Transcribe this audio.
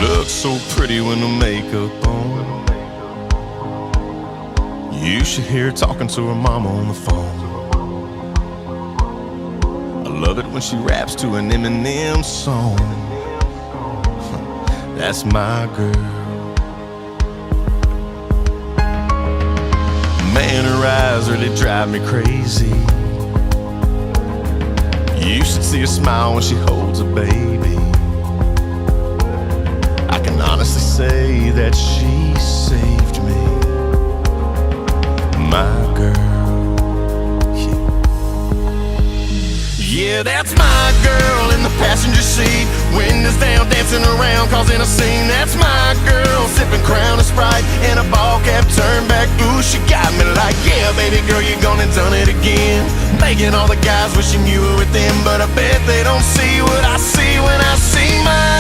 Looks so pretty with no makeup on. You should hear her talking to her mama on the phone. I love it when she raps to an Eminem song. That's my girl. Man, her eyes really drive me crazy. You should see her smile when she holds a baby. I can honestly say that she saved me. My girl, yeah, that's my girl in the passenger seat. Windows down, dancing around, causing a scene. That's my girl, sipping Crown and Sprite and a ball cap turned back. Ooh, she got me like, yeah, baby girl, you gone and done it again. Making all the guys wishing you were with them, but I bet they don't see what I see when I see my